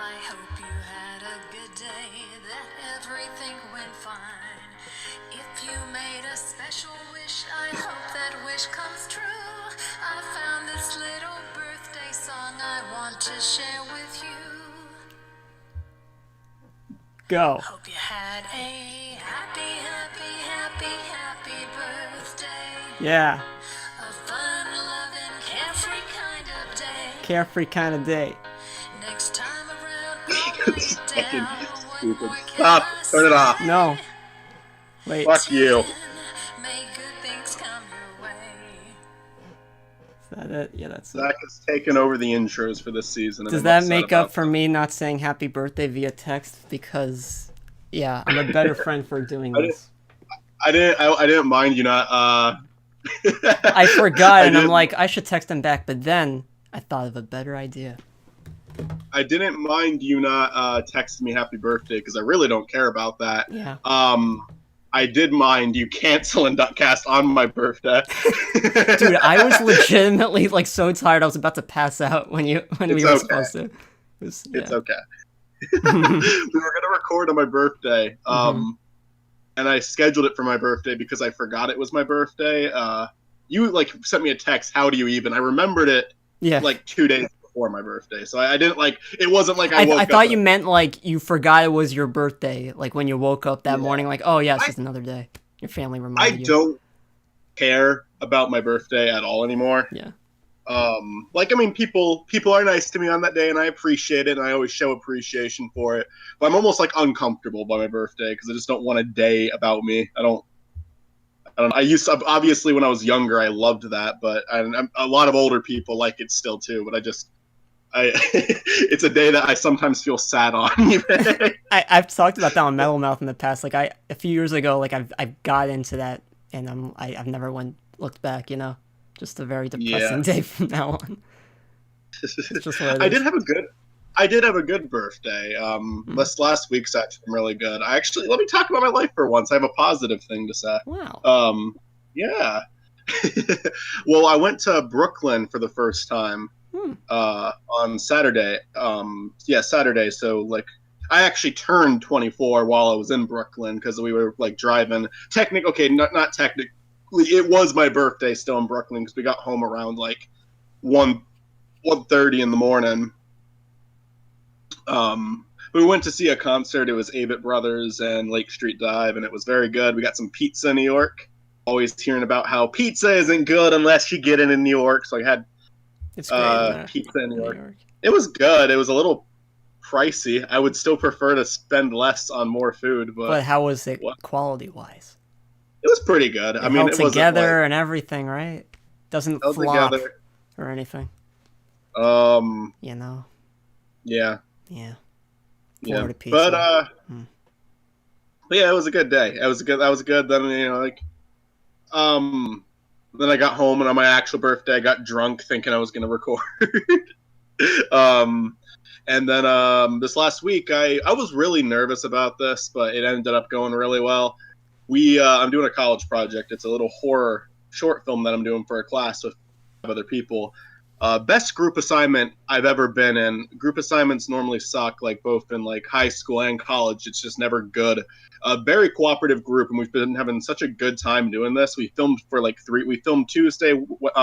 I hope you had a good day, that everything went fine. If you made a special wish, I hope that wish comes true. I found this little birthday song I want to share with you. Go. Hope you had a happy, happy, happy, happy birthday. Yeah. A fun, loving, carefree kind of day. Carefree kind of day. Next time around, I'll lay it Fucking down. What stupid. more can Stop. I Turn it off. say? No. Wait. Fuck Till you. then, may good things come your way. Is that it? Yeah, that's it. Zach has taken over the intros for this season. And Does I'm that upset make about up for me not saying happy birthday via text? Because, yeah, I'm a better friend for doing this. I didn't mind you not. I forgot, and I'm didn't- like, I should text him back, but then I thought of a better idea. I didn't mind you not texting me happy birthday because I really don't care about that. Yeah. I did mind you canceling DuckCast on my birthday. Dude, I was legitimately like so tired I was about to pass out when we were supposed to. It's okay. We were gonna record on my birthday, and I scheduled it for my birthday because I forgot it was my birthday. You like sent me a text. How do you even? I remembered it. Yeah. Like 2 days before my birthday, so I didn't like. It wasn't like I woke up. I thought you meant like you forgot it was your birthday, like when you woke up that morning, like, oh yeah, it's just another day. Your family reminded you. I don't care about my birthday at all anymore. Yeah. Like, I mean, people are nice to me on that day, and I appreciate it, and I always show appreciation for it. But I'm almost like uncomfortable by my birthday because I just don't want a day about me. I don't. I used to, obviously when I was younger, I loved that, but a lot of older people like it still too. But it's a day that I sometimes feel sad on. I've talked about that on Metal Mouth in the past. Like a few years ago, like I've got into that, and I've never looked back. You know, just a very depressing day from now on. It's just what it is. I did have a good birthday. This last week's actually really good. Let me talk about my life for once. I have a positive thing to say. Wow. Yeah. Well, I went to Brooklyn for the first time on Saturday. Saturday. So like, I actually turned 24 while I was in Brooklyn because we were like driving. Not technically. It was my birthday still in Brooklyn because we got home around like 1:30 in the morning. We went to see a concert. It was Avett Brothers and Lake Street Dive, and it was very good. We got some pizza in New York. Always hearing about how pizza isn't good unless you get it in New York. So I had pizza in New York. It was good. It was a little pricey. I would still prefer to spend less on more food. But how was it quality-wise? It was pretty good. I mean, it together and everything, right? Doesn't flop or anything. You know. Yeah. Yeah. Yeah. But yeah, it was a good day. That was good. Then then I got home, and on my actual birthday I got drunk thinking I was gonna record. And then this last week I was really nervous about this, but it ended up going really well. I'm doing a college project. It's a little horror short film that I'm doing for a class with other people. Best group assignment I've ever been in. Group assignments normally suck, like both in like high school and college. It's just never good. A very cooperative group, and we've been having such a good time doing this. We filmed for like we filmed Tuesday,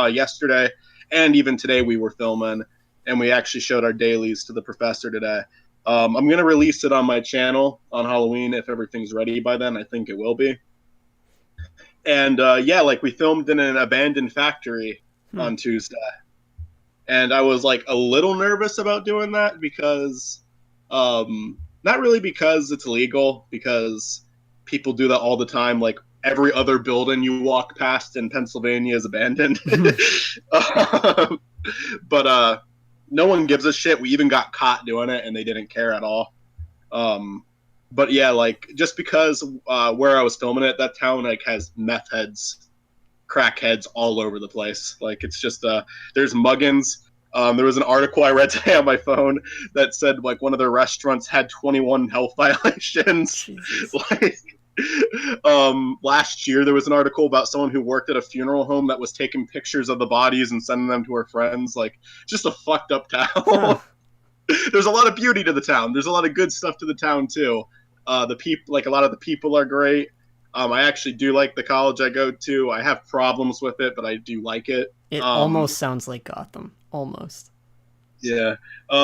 yesterday, and even today we were filming, and we actually showed our dailies to the professor today. I'm going to release it on my channel on Halloween if everything's ready by then. I think it will be. And we filmed in an abandoned factory on Tuesday. And I was like a little nervous about doing that because, not really because it's illegal, because people do that all the time. Like every other building you walk past in Pennsylvania is abandoned. But no one gives a shit. We even got caught doing it, and they didn't care at all. But yeah, like just because where I was filming it, that town like has meth heads, crackheads all over the place. Like it's just there's muggins. There was an article I read today on my phone that said like one of their restaurants had 21 health violations. Like last year there was an article about someone who worked at a funeral home that was taking pictures of the bodies and sending them to her friends. Like just a fucked up town. There's a lot of beauty to the town. There's a lot of good stuff to the town too. The people, like a lot of the people, are great. I actually do like the college I go to. I have problems with it, but I do like it. It almost sounds like Gotham. Almost. Yeah.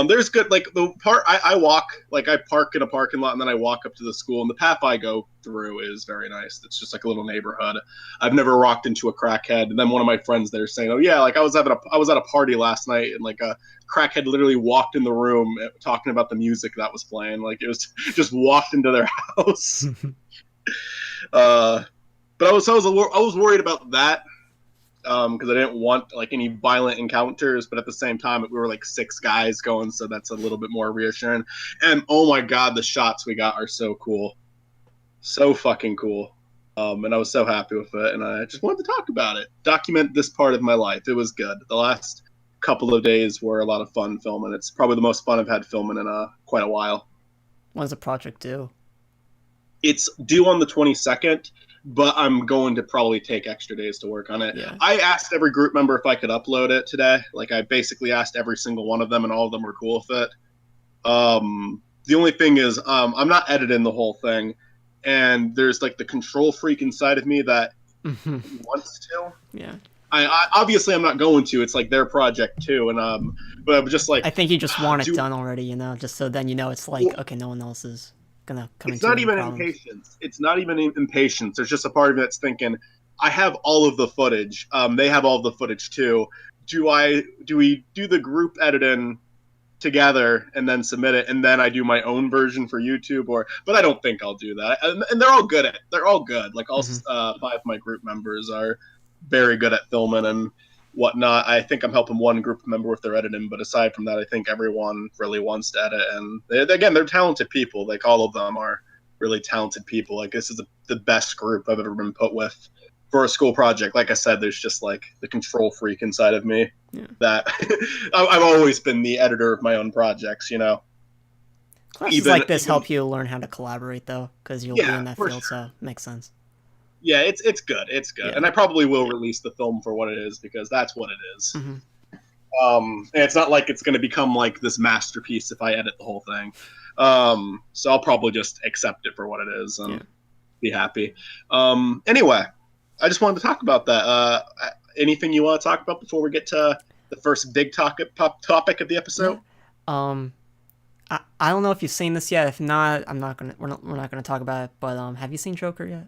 There's good, like the part I walk, like I park in a parking lot and then I walk up to the school, and the path I go through is very nice. It's just like a little neighborhood. I've never walked into a crackhead. And then one of my friends there saying, "Oh yeah, like I was at a party last night and like a crackhead literally walked in the room talking about the music that was playing. Like it was just walked into their house." But I was worried about that. Because I didn't want like any violent encounters, but at the same time we were like 6 guys going, so that's a little bit more reassuring. And oh my god, the shots we got are so cool, so fucking cool. And I was so happy with it, and I just wanted to talk about it, document this part of my life. It was good. The last couple of days were a lot of fun filming. It's probably the most fun I've had filming in quite a while. When does the project due? It's due on the 22nd. But I'm going to probably take extra days to work on it. Yeah. I asked every group member if I could upload it today. Like I basically asked every single one of them, and all of them were cool with it. The only thing is, I'm not editing the whole thing, and there's like the control freak inside of me that wants to. Yeah. I obviously I'm not going to. It's like their project too, and but I'm just like I think you just want it done already, you know, just so then you know it's like okay, no one else is gonna come. It's not even impatience. It's not even impatience. There's just a part of me that's thinking, I have all of the footage. They have all of the footage too. Do we do the group editing together and then submit it, and then I do my own version for YouTube? But I don't think I'll do that. And they're all good at. They're all good. Like all 5 of my group members are very good at filming and whatnot. I think I'm helping one group member with their editing, but aside from that, I think everyone really wants to edit. And they're talented people. Like all of them are really talented people. Like this is the best group I've ever been put with for a school project. Like I said, there's just like the control freak inside of me that I've always been the editor of my own projects, you know. Classes like this help you learn how to collaborate though, because you'll be in that field, so it makes sense. Yeah, it's good. It's good. Yeah. And I probably will release the film for what it is, because that's what it is. And it's not like it's going to become like this masterpiece if I edit the whole thing. So I'll probably just accept it for what it is and be happy. Anyway, I just wanted to talk about that. Anything you want to talk about before we get to the first big topic of the episode? I don't know if you've seen this yet. If not, we're not gonna talk about it. But have you seen Joker yet?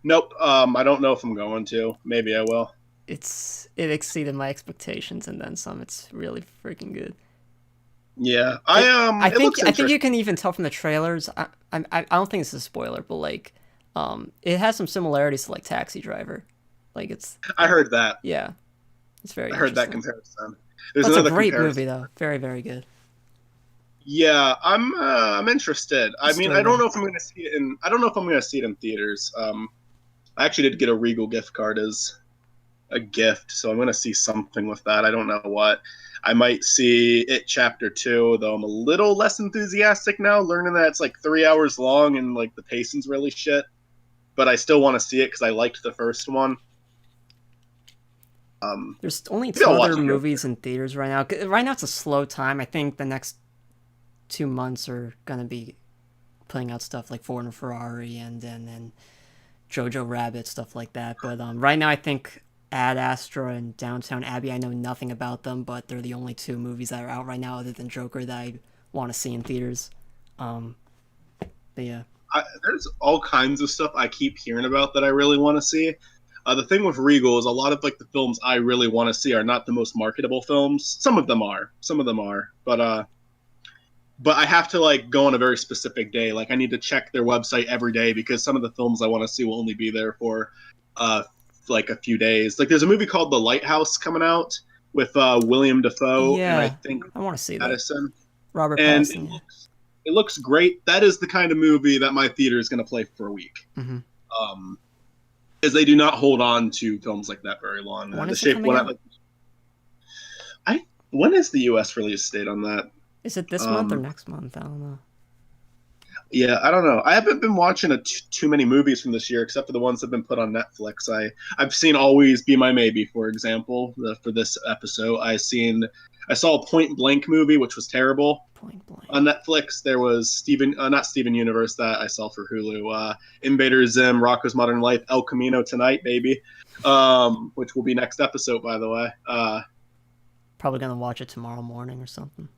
Nope. I don't know if I'm going to. Maybe I will. It exceeded my expectations and then some. It's really freaking good. Yeah, I think you can even tell from the trailers. I don't think it's a spoiler, but like, it has some similarities to like Taxi Driver. Like it's. I heard that. Yeah, it's very. I heard that comparison. It's a great movie though. Very, very good. Yeah, I'm interested. I mean, I don't know if I'm going to see it in theaters. I actually did get a Regal gift card as a gift, so I'm going to see something with that. I don't know what. I might see it Chapter 2, though I'm a little less enthusiastic now, learning that it's like 3 hours long and like the pacing's really shit. But I still want to see it because I liked the first one. There's only 2 other movies in theaters right now. Right now it's a slow time. I think the next 2 months are gonna be putting out stuff like Ford and Ferrari and Jojo Rabbit, stuff like that. But right now I think Ad Astra and Downtown Abbey, I know nothing about them, but they're the only 2 movies that are out right now other than Joker that I want to see in theaters. But yeah. There's all kinds of stuff I keep hearing about that I really want to see. The thing with Regal is a lot of like the films I really want to see are not the most marketable films. Some of them are, but I have to like go on a very specific day. Like I need to check their website every day because some of the films I want to see will only be there for like a few days. Like there's a movie called The Lighthouse coming out with William Dafoe and I think I want to see Addison. Robert and Pattinson. It looks great. That is the kind of movie that my theater is going to play for a week. Because they do not hold on to films like that very long. When is it coming out? When is the U.S. release date on that? Is it this month or next month? I don't know. Yeah, I don't know. I haven't been watching too many movies from this year, except for the ones that have been put on Netflix. I've seen Always Be My Maybe, for example, for this episode. I've seen I saw a Point Blank movie, which was terrible. Point Blank. On Netflix, there was not Steven Universe that I saw for Hulu. Invader Zim, Rocko's Modern Life, El Camino Tonight, baby. Which will be next episode, by the way. Probably gonna watch it tomorrow morning or something.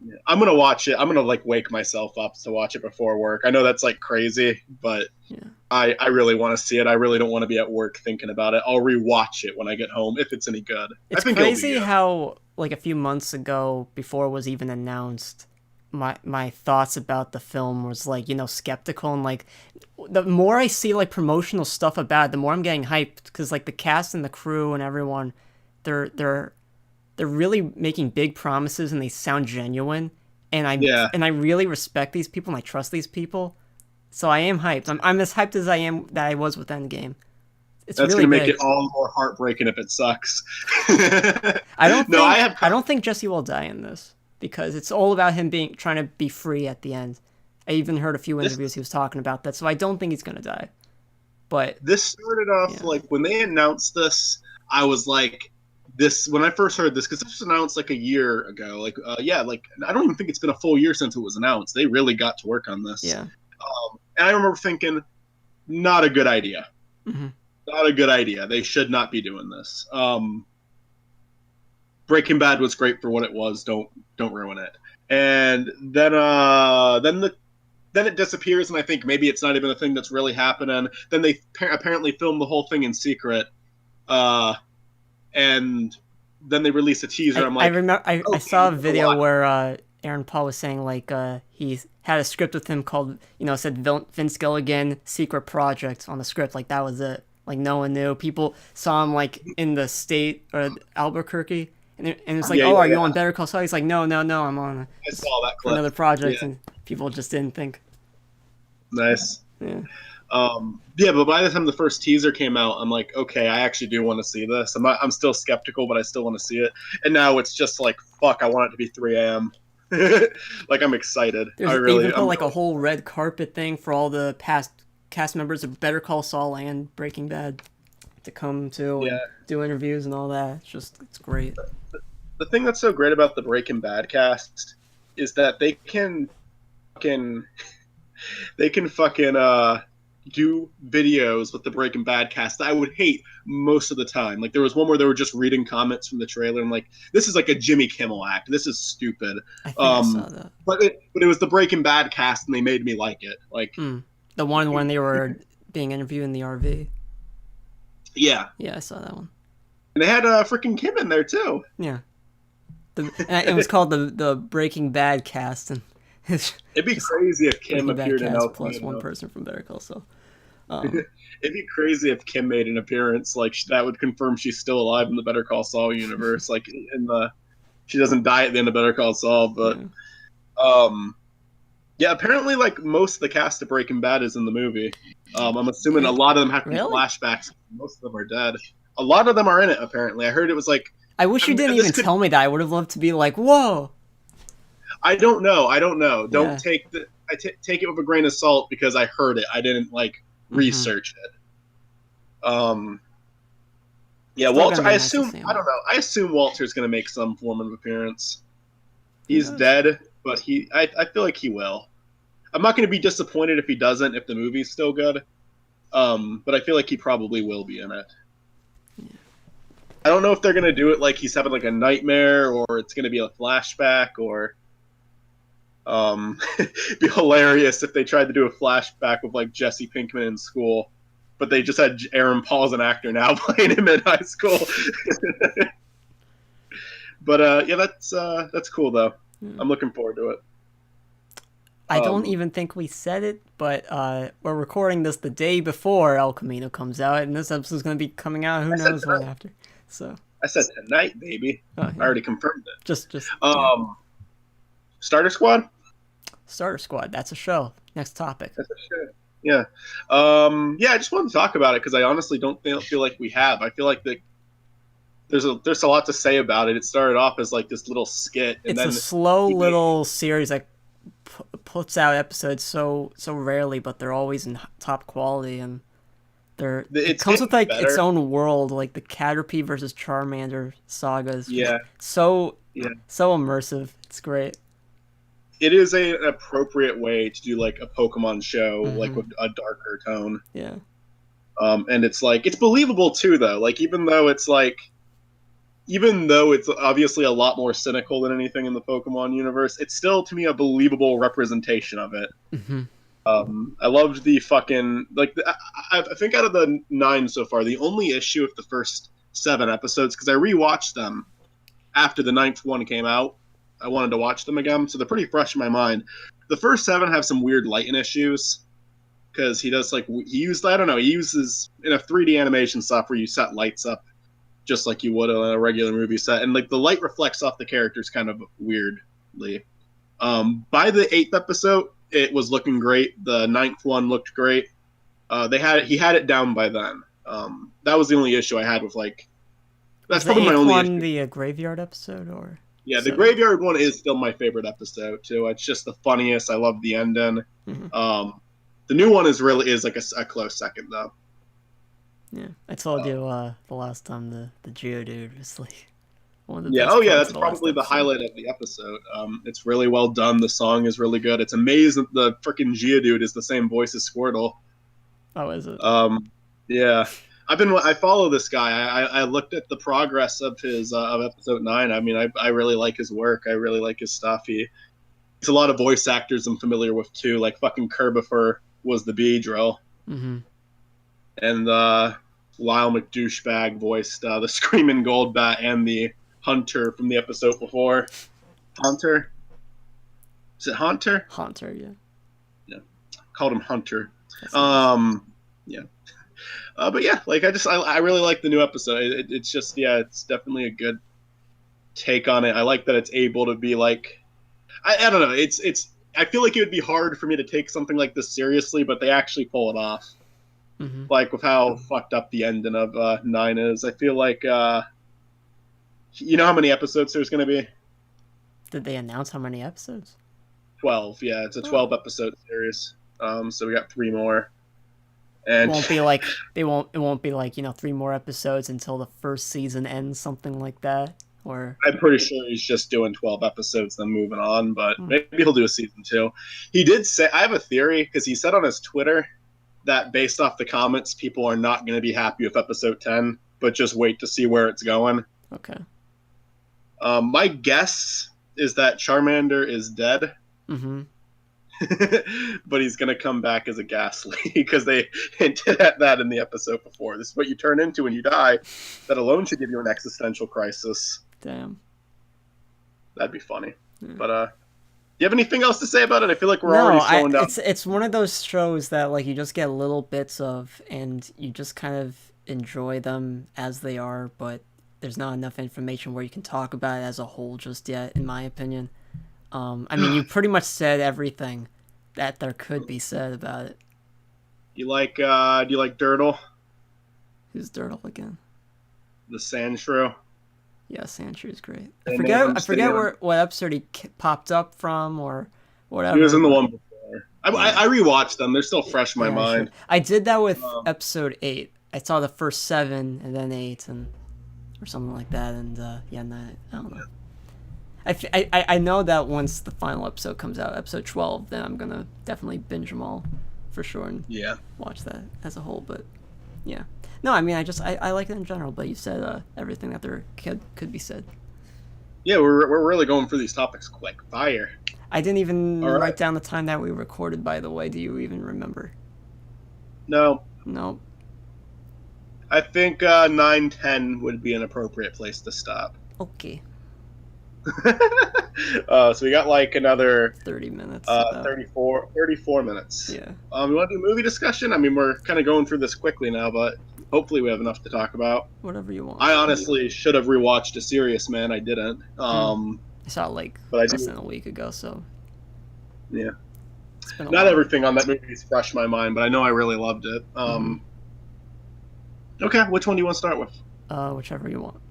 Yeah, I'm gonna watch it. I'm gonna like wake myself up to watch it before work. I know that's like crazy, but yeah. I really want to see it. I really don't want to be at work thinking about it. I'll rewatch it when I get home if it's any good. It's crazy how like a few months ago, before it was even announced, my thoughts about the film was like, skeptical, and like the more I see like promotional stuff about it, the more I'm getting hyped, because like the cast and the crew and everyone, they're really making big promises and they sound genuine, and I really respect these people and I trust these people, so I am hyped. I'm as hyped as I was with Endgame. That's really gonna make big. it all more heartbreaking if it sucks. I don't think Jesse will die in this, because it's all about him trying to be free at the end. I even heard a few interviews he was talking about that, so I don't think he's gonna die. But this started off like when they announced this, I was like, when I first heard this, because this was announced like a year ago, like I don't even think it's been a full year since it was announced. They really got to work on this. Yeah. And I remember thinking, not a good idea. Mm-hmm. Not a good idea. They should not be doing this. Breaking Bad was great for what it was. Don't ruin it. And then it disappears, and I think maybe it's not even a thing that's really happening. Then they apparently filmed the whole thing in secret, and then they released a teaser. I saw a video where Aaron Paul was saying like he had a script with him called, said Vince Gilligan Secret Project on the script. Like that was it. Like no one knew. People saw him like in the state or Albuquerque. And it's like, are you on Better Call Saul? He's like, no, I'm on I saw that clip. Another project, and people just didn't think. Nice. Yeah. But by the time the first teaser came out, I'm like, okay, I actually do want to see this. I'm still skeptical, but I still want to see it. And now it's just like, fuck, I want it to be 3 a.m. Like, I'm excited. They even put like a whole red carpet thing for all the past cast members of Better Call Saul and Breaking Bad to come to and do interviews and all that. It's great. The thing that's so great about the Breaking Bad cast is that they can fucking do videos with the Breaking Bad cast that I would hate most of the time. Like there was one where they were just reading comments from the trailer and like, this is like a Jimmy Kimmel act. This is stupid. I think I saw that. But it was the Breaking Bad cast and they made me like it. Like the one when they were being interviewed in the RV. Yeah. Yeah, I saw that one. And they had freaking Kim in there too. Yeah. It was called the Breaking Bad cast, and it'd be crazy if Kim appeared in El plus one person from Better Call Saul. It'd be crazy if Kim made an appearance. Like that would confirm she's still alive in the Better Call Saul universe. Like she doesn't die at the end of Better Call Saul. But apparently like most of the cast of Breaking Bad is in the movie. I'm assuming a lot of them have to be flashbacks. Most of them are dead. A lot of them are in it. Apparently, I heard it was like. I wish you didn't even tell me that. I would have loved to be like, whoa. I don't know. Don't take take it with a grain of salt because I heard it. I didn't research it. Walter. I assume. I don't know. I assume Walter's going to make some form of appearance. He's dead, but I feel like he will. I'm not going to be disappointed if he doesn't. If the movie's still good, but I feel like he probably will be in it. I don't know if they're going to do it like he's having like a nightmare or it's going to be a flashback or it'd be hilarious if they tried to do a flashback with like Jesse Pinkman in school, but they just had Aaron Paul as an actor now playing him in high school. But that's cool though. I'm looking forward to it. I don't even think we said it, but we're recording this the day before El Camino comes out, and this episode's going to be coming out who knows when after. So I said tonight, baby. I already confirmed it. Just Starter Squad? Starter Squad, that's a show. Next topic. That's a show. Yeah. I just wanted to talk about it because I honestly don't feel like we have. I feel like there's a lot to say about it. It started off as like this little skit. And it's a slow little series that puts out episodes so rarely, but they're always in top quality, and it comes with its own world, like the Caterpie versus Charmander sagas. Yeah. So Yeah. So immersive. It's great. It is an appropriate way to do like a Pokemon show, like with a darker tone. Yeah. And it's like it's believable too, though. Like even though it's obviously a lot more cynical than anything in the Pokemon universe, it's still to me a believable representation of it. I loved the fucking I think out of the 9 so far, the only issue with the first 7 episodes, because I rewatched them after the 9th one came out. I wanted to watch them again, so they're pretty fresh in my mind. The first 7 have some weird lighting issues because he uses in a 3D animation software you set lights up just like you would on a regular movie set, and like the light reflects off the characters kind of weirdly. By the 8th episode, it was looking great. The 9th one looked great. He had it down by then. That was the only issue I had with that's probably my only issue. The graveyard episode, or yeah, the graveyard one is still my favorite episode too. It's just the funniest. I love the ending. The new one is like a close second though. Yeah, I told you the last time the Geodude was like one of the best that's probably the highlight of the episode. It's really well done. The song is really good. It's amazing that the freaking Geodude is the same voice as Squirtle. Oh, is it? Yeah. I follow this guy. I looked at the progress of his of episode 9. I mean, I really like his work. I really like his stuff. He's a lot of voice actors I'm familiar with too. Like fucking Kerbifer was the Beedrill, and Lyle McDouchebag voiced the Screaming Goldbat and the Hunter from the episode before. Hunter? Is it Hunter? Hunter, yeah. Yeah, called him Hunter. Yeah. But yeah, I really like the new episode. It's just it's definitely a good take on it. I like that it's able to be like, I don't know. I feel like it would be hard for me to take something like this seriously, but they actually pull it off. Like with how fucked up the ending of 9 is. I feel like you know how many episodes there's going to be? Did they announce how many episodes? 12. Yeah, it's a 12 episode series. So we got 3 more. And it won't be like it won't be like 3 more episodes until the first season ends, something like that. Or I'm pretty sure he's just doing 12 episodes then moving on, but maybe he'll do a season 2. He did say, I have a theory, because he said on his Twitter that based off the comments, people are not going to be happy with episode 10, but just wait to see where it's going. Okay. My guess is that Charmander is dead. But he's going to come back as a Ghastly, because they hinted at that in the episode before. This is what you turn into when you die. That alone should give you an existential crisis. Damn. That'd be funny. But, do you have anything else to say about it? I feel like we're already slowing down. It's one of those shows that like you just get little bits of, and you just kind of enjoy them as they are, but there's not enough information where you can talk about it as a whole just yet, in my opinion. I mean, you pretty much said everything that there could be said about it. Do you like Dirtle? Who's Dirtle again? The Sandshrew. Yeah, Sandshrew is great. I forget what episode he popped up from or whatever. He was in the one before. I rewatched them. They're still fresh in my mind. Sure. I did that with episode 8. I saw the first 7 and then 8 or something like that. And I don't know. I know that once the final episode comes out, episode 12, then I'm gonna definitely binge them all for sure and watch that as a whole. But yeah, no, I mean I like it in general. But you said everything that there could be said. Yeah, we're really going through these topics quick fire. I didn't even write down the time that we recorded. By the way, do you even remember? No. I think 9:10 would be an appropriate place to stop. Okay. So we got like another 30 minutes. 34 minutes. Yeah. We want to do movie discussion? I mean, we're kind of going through this quickly now, but hopefully we have enough to talk about. Whatever you want. I honestly should have rewatched A Serious Man. I didn't. I saw it less than a week ago, so. Yeah. Not everything on that movie is fresh in my mind, but I know I really loved it. Okay, which one do you want to start with? Whichever you want.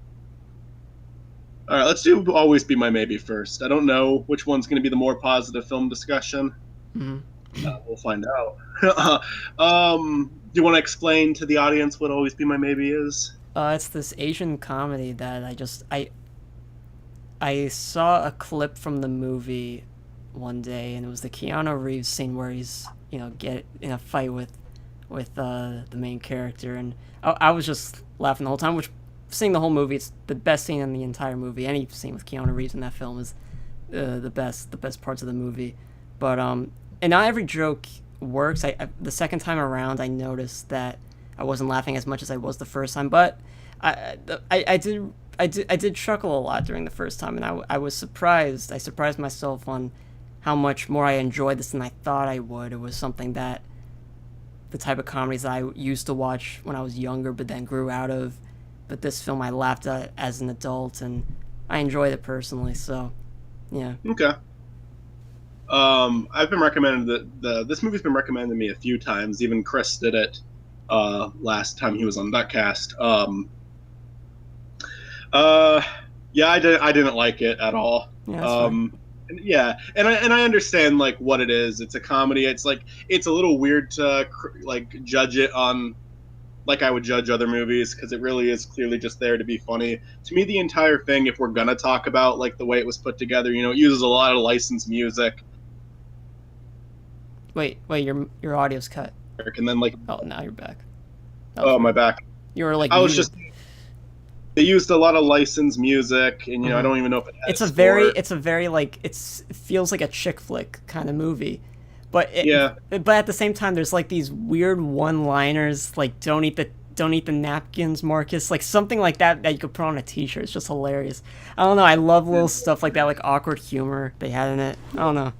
All right, let's do Always Be My Maybe first. I don't know which one's going to be the more positive film discussion. We'll find out. Do you want to explain to the audience what Always Be My Maybe is? It's this Asian comedy that I saw a clip from the movie one day, and it was the Keanu Reeves scene where he's get in a fight with the main character, and I was just laughing the whole time. Which, seeing the whole movie, it's the best scene in the entire movie. Any scene with Keanu Reeves in that film is the best parts of the movie. But and not every joke works. The second time around, I noticed that I wasn't laughing as much as I was the first time, but I did chuckle a lot during the first time, and I was surprised. I surprised myself on how much more I enjoyed this than I thought I would. It was something that the type of comedies that I used to watch when I was younger, but then grew out of. But this film I laughed at as an adult, and I enjoyed it personally. So, yeah. Okay. I've been recommended this movie's been recommended to me a few times. Even Chris did it last time he was on DuckCast. Yeah, I didn't like it at all. Yeah, yeah, and I understand like what it is. It's a comedy. It's like it's a little weird to like judge it on like I would judge other movies, because it really is clearly just there to be funny. To me, the entire thing, if we're gonna talk about like the way it was put together, it uses a lot of licensed music. Wait, your audio's cut. And then like, oh, now you're back. Oh, my back. You were like, I was just. They used a lot of licensed music, and I don't even know if it has it's a very like it feels like a chick flick kind of movie, but but at the same time there's like these weird one-liners like don't eat the napkins, Marcus, like something like that you could put on a t-shirt. It's just hilarious. I don't know, I love little stuff like that, like awkward humor they had in it. I don't know.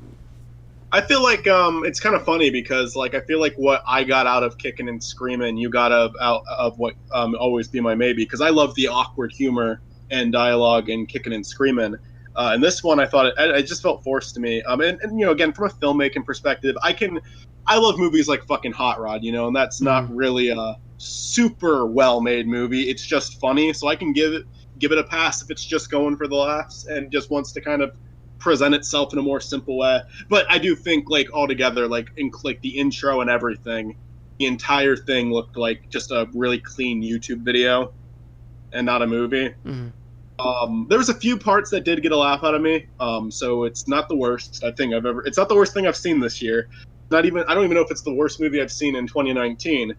I feel like it's kind of funny because like I feel like what I got out of Kicking and Screaming, you got out of what Always Be My Maybe, because I love the awkward humor and dialogue in Kicking and Screaming. And this one, I thought it just felt forced to me. And again, from a filmmaking perspective, I love movies like fucking Hot Rod, and that's not really a super well made movie. It's just funny, so I can give it a pass if it's just going for the laughs and just wants to kind of present itself in a more simple way. But I do think like altogether, like the intro and everything, the entire thing looked like just a really clean YouTube video and not a movie. There was a few parts that did get a laugh out of me, so it's not the worst it's not the worst thing I've seen this year. I don't even know if it's the worst movie I've seen in 2019.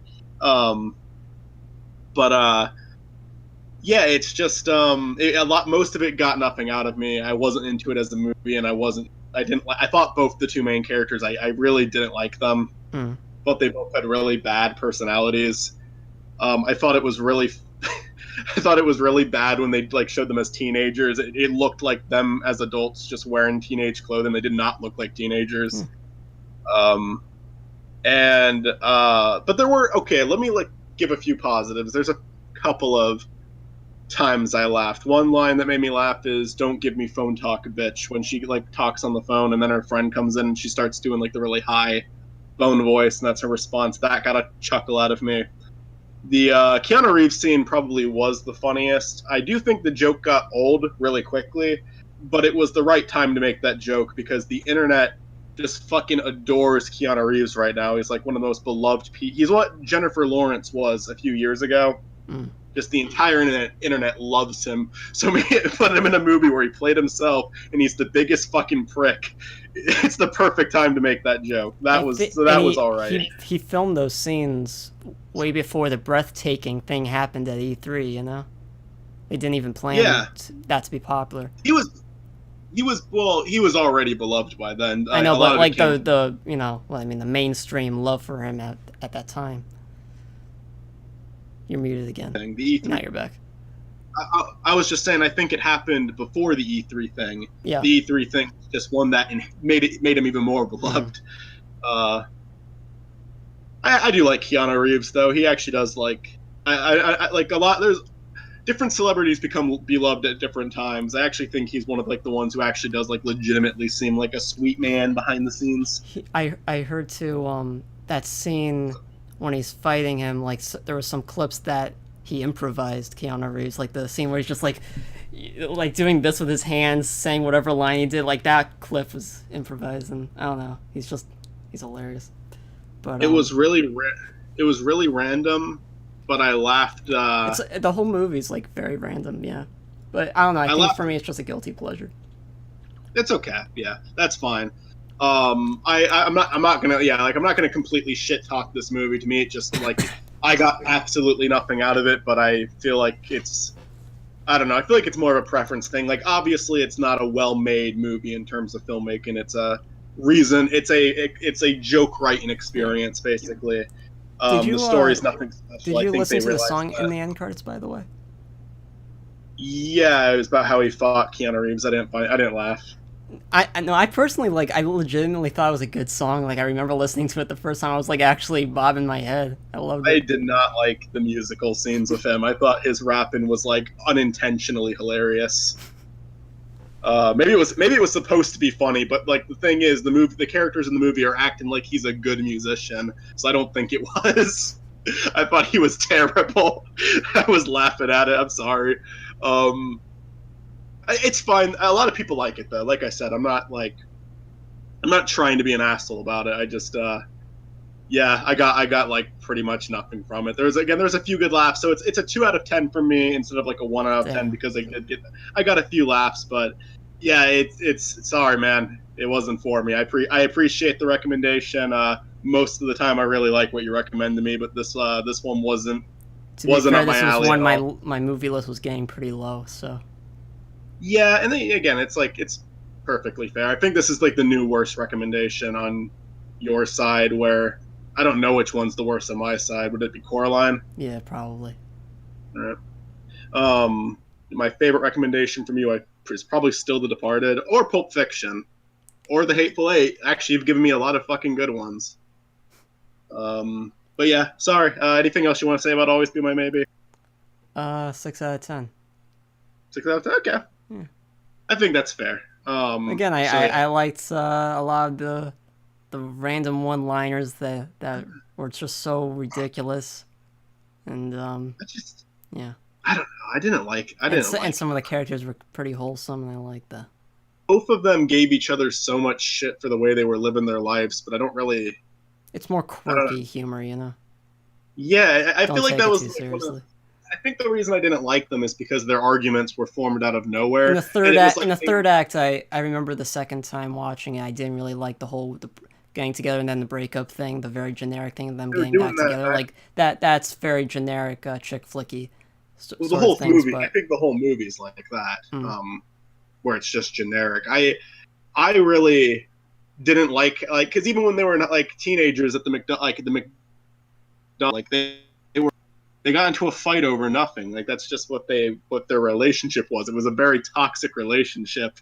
Yeah, it's just most of it got nothing out of me. I wasn't into it as a movie, and I thought both the two main characters, I really didn't like them. But they both had really bad personalities. I thought it was really bad when they like showed them as teenagers. It looked like them as adults just wearing teenage clothing. They did not look like teenagers. But there were, let me like give a few positives. There's a couple of times I laughed. One line that made me laugh is "Don't give me phone talk, bitch," when she like talks on the phone and then her friend comes in and she starts doing like the really high phone voice, and that's her response. That got a chuckle out of me. The Keanu Reeves scene probably was the funniest. I do think the joke got old really quickly, but it was the right time to make that joke because the internet just fucking adores Keanu Reeves right now. He's like one of the most beloved he's what Jennifer Lawrence was a few years ago. Just the entire internet loves him. So put him in a movie where he played himself and he's the biggest fucking prick. It's the perfect time to make that joke. That was all right. He filmed those scenes way before the breathtaking thing happened at E3. They didn't even plan that to be popular. He was already beloved by then. I know, but like the mainstream love for him at that time. You're muted again. The E3, now you're back. I was just saying, I think it happened before the E3 thing. Yeah. The E3 thing just won that and made him even more beloved. I do like Keanu Reeves though. He actually does like I like a lot. There's different celebrities become beloved at different times. I actually think he's one of like the ones who actually does like legitimately seem like a sweet man behind the scenes. I heard too that scene when he's fighting him, like there were some clips that he improvised, Keanu Reeves, like the scene where he's just like doing this with his hands, saying whatever line he did, like that clip was improvised, and I don't know, he's hilarious. But it was really random, but I laughed. The whole movie's like very random, yeah. But I don't know. I think laughed. for me, it's just a guilty pleasure. It's okay. Yeah, that's fine. I'm not gonna completely shit talk this movie. To me, it just like I got absolutely nothing out of it, but I feel like I don't know. I feel like it's more of a preference thing. Like, obviously, it's not a well-made movie in terms of filmmaking. It's a reason. It's a joke writing experience, basically. The story's nothing special. Did you listen to the realized song that. in the end cards, by the way? Yeah, it was about how he fought Keanu Reeves. I didn't laugh. I personally I legitimately thought it was a good song. Like I remember listening to it the first time. I was like actually bobbing my head. I loved I it. did not like the musical scenes with him. I thought his rapping was like unintentionally hilarious. Maybe it was supposed to be funny, but like the thing is, the characters in the movie are acting like he's a good musician, so I don't think it was. I thought he was terrible. I was laughing at it. I'm sorry. It's fine. A lot of people like it though. Like I said, I'm not trying to be an asshole about it. I just yeah, I got like pretty much nothing from it. There's a few good laughs, so it's a 2 out of 10 for me instead of like a 1 out of 10 because I got a few laughs, but yeah, it's sorry, man. It wasn't for me. I appreciate the recommendation. Most of the time, I really like what you recommend to me, but this one wasn't fair, up my alley. This was one my movie list was getting pretty low, so. Yeah, and then again, it's perfectly fair. I think this is like the new worst recommendation on your side, where I don't know which one's the worst on my side. Would it be Coraline? Yeah, probably. All right. My favorite recommendation from you is probably still The Departed or Pulp Fiction or The Hateful Eight. Actually, you've given me a lot of fucking good ones. But yeah, sorry. Anything else you want to say about Always Be My Maybe? 6 out of 10. 6 out of 10. Okay. Yeah. I think that's fair. Again, I liked a lot of the random one-liners that were just so ridiculous, and yeah. I don't know. And some of the characters were pretty wholesome, and I liked that. Both of them gave each other so much shit for the way they were living their lives, but I don't really. It's more quirky humor, you know. Yeah, I feel like that was. Too seriously. I think the reason I didn't like them is because their arguments were formed out of nowhere. In the third act, I remember the second time watching it, I didn't really like the getting together and then the breakup thing, the very generic thing of them getting back together. Like that's very generic chick flicky. Well, the whole movie. I think the whole movie's like that, where it's just generic. I really didn't like because even when they were not like teenagers at the McDonald's, like they got into a fight over nothing. Like that's just what their relationship was. It was a very toxic relationship.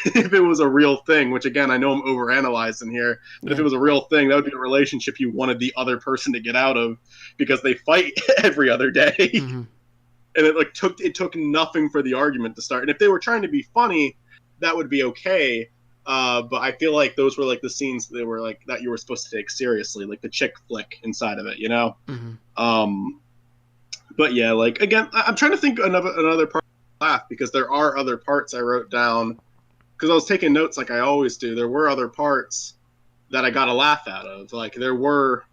If it was a real thing, which again I know I'm overanalyzing here, but if it was a real thing, that would be a relationship you wanted the other person to get out of because they fight every other day. Mm-hmm. And it took nothing for the argument to start. And if they were trying to be funny, that would be okay. But I feel like those were like the scenes that were like that you were supposed to take seriously, like the chick flick inside of it, you know. Mm-hmm. But yeah, like again, I'm trying to think another part to laugh because there are other parts I wrote down because I was taking notes like I always do. There were other parts that I got a laugh out of. Like there were,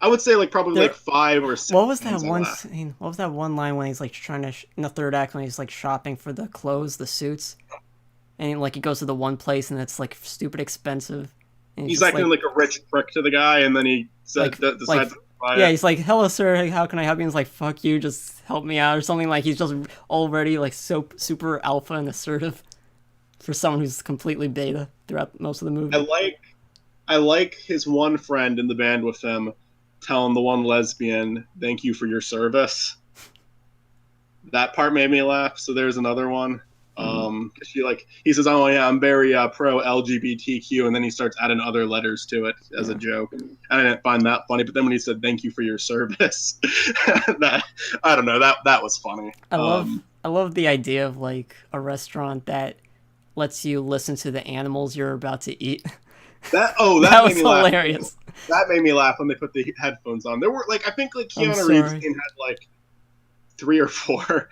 I would say like probably like 5 or 6. What was that one scene? What was that one line when he's like trying to in the third act when he's like shopping for the clothes, the suits, and like he goes to the one place and it's like stupid expensive. And he's acting like a rich prick to the guy, and then he decides. Yeah, he's like, "Hello, sir. How can I help you?" And he's like, "Fuck you. Just help me out," or something. Like he's just already like so super alpha and assertive for someone who's completely beta throughout most of the movie. I like his one friend in the band with him telling the one lesbian, "Thank you for your service." That part made me laugh. So there's another one. He says, "Oh yeah, I'm very pro LGBTQ," and then he starts adding other letters to it as a joke. And I didn't find that funny, but then when he said, "Thank you for your service," that I don't know, that was funny. I love the idea of like a restaurant that lets you listen to the animals you're about to eat. That was made me hilarious. Laugh. That made me laugh when they put the headphones on. There were like I think like Keanu Reeves had like 3 or 4.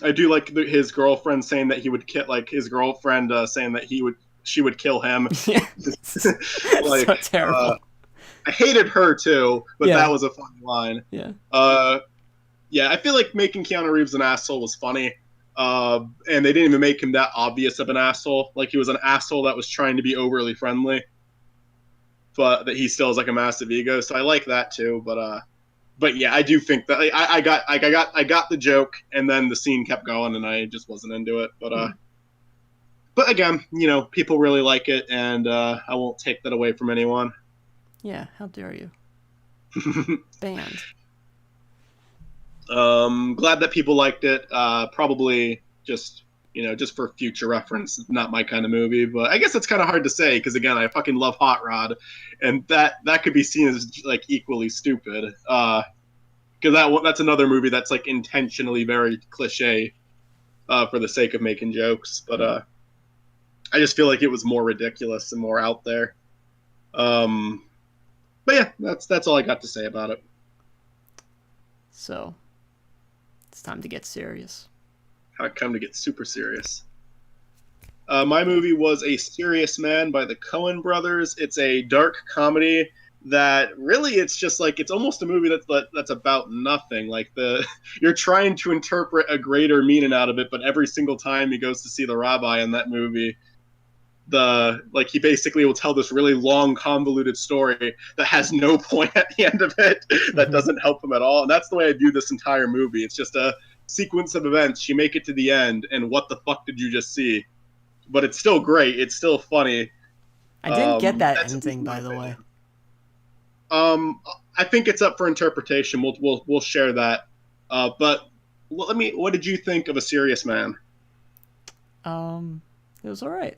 I do like his girlfriend saying that he would kill, like his girlfriend saying that she would kill him. Like, so terrible. I hated her too, but that was a funny line. Yeah. Yeah, I feel like making Keanu Reeves an asshole was funny. And they didn't even make him that obvious of an asshole. Like, he was an asshole that was trying to be overly friendly, but that he still has like a massive ego. So I like that too. But yeah, I do think that I got the joke, and then the scene kept going, and I just wasn't into it. But again, people really like it, and I won't take that away from anyone. Yeah, how dare you? Banned. Glad that people liked it. Probably just for future reference, not my kind of movie, but I guess it's kind of hard to say because again, I fucking love Hot Rod, and that could be seen as like equally stupid. Because that's another movie that's like intentionally very cliche, for the sake of making jokes. But I just feel like it was more ridiculous and more out there. But yeah, that's all I got to say about it. So, it's time to get serious. I come to get super serious. My movie was A Serious Man by the Coen brothers. It's a dark comedy that really it's just like it's almost a movie that's about nothing. Like you're trying to interpret a greater meaning out of it, but every single time he goes to see the rabbi in that movie, he basically will tell this really long, convoluted story that has no point at the end of it that doesn't help him at all. And that's the way I view this entire movie. It's just a sequence of events. You make it to the end, and what the fuck did you just see? But it's still great. It's still funny. I didn't get that ending, by the way. I think it's up for interpretation. We'll share that. But what did you think of A Serious Man? It was all right.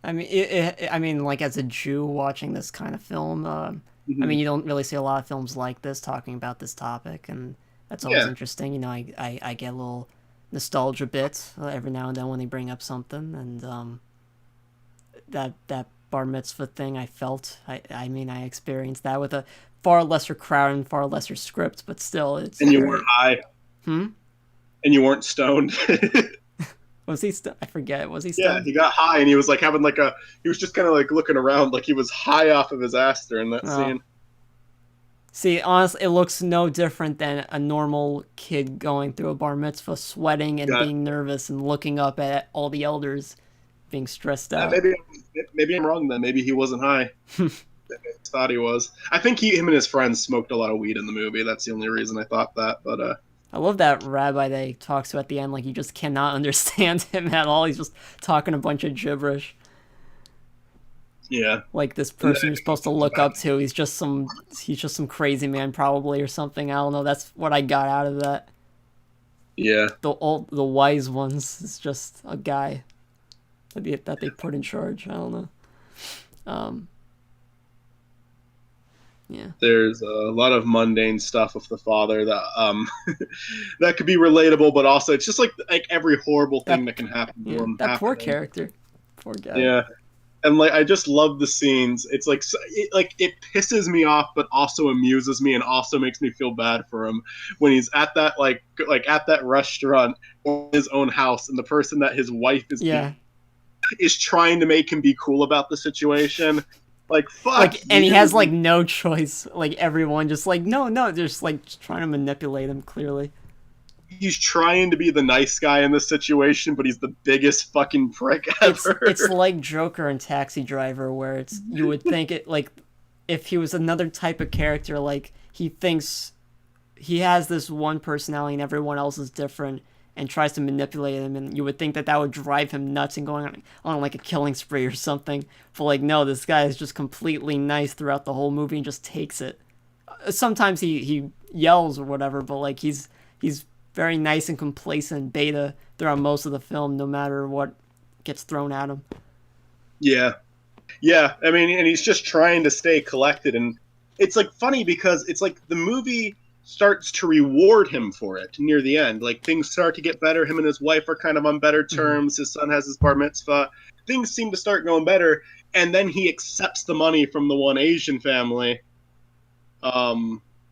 I mean, like as a Jew watching this kind of film, I mean, you don't really see a lot of films like this talking about this topic, and that's always interesting. I get a little nostalgia bit every now and then when they bring up something, and that bar mitzvah thing I felt. I mean, I experienced that with a far lesser crowd and far lesser script, but still, it's. And you weren't high. And you weren't stoned. Was he I forget. Was he stoned? Yeah, he got high and he was like having he was just kind of like looking around like he was high off of his ass during that scene. See, honestly, it looks no different than a normal kid going through a bar mitzvah, sweating and being nervous and looking up at all the elders being stressed out. Maybe I'm wrong then. Maybe he wasn't high. I thought he was. I think him and his friends smoked a lot of weed in the movie. That's the only reason I thought that. But I love that rabbi that he talks to at the end. Like, you just cannot understand him at all. He's just talking a bunch of gibberish. Yeah. Like, this person you're supposed to look up to, he's just some crazy man probably or something. I don't know. That's what I got out of that. Yeah. The wise ones is just a guy that they put in charge. I don't know. Yeah. There's a lot of mundane stuff with the father that that could be relatable, but also it's just like every horrible thing that can happen to him. That poor character. Poor guy. Yeah. And like I just love the scenes. It's like it pisses me off, but also amuses me and also makes me feel bad for him when he's at that like at that restaurant or his own house, and the person that his wife is trying to make him be cool about the situation. Like fuck. Like, and he has like no choice. Like everyone just like no, they're just like trying to manipulate him clearly. He's trying to be the nice guy in this situation, but he's the biggest fucking prick ever. It's like Joker and Taxi Driver, where you would think it like if he was another type of character, like he thinks he has this one personality and everyone else is different, and tries to manipulate him, and you would think that would drive him nuts and going on like a killing spree or something. But like, no, this guy is just completely nice throughout the whole movie and just takes it. Sometimes he yells or whatever, but like he's very nice and complacent beta throughout most of the film, no matter what gets thrown at him. Yeah. I mean, and he's just trying to stay collected, and it's like funny because it's like the movie starts to reward him for it near the end. Like things start to get better. Him and his wife are kind of on better terms. His son has his bar mitzvah. Things seem to start going better, and then he accepts the money from the one Asian family.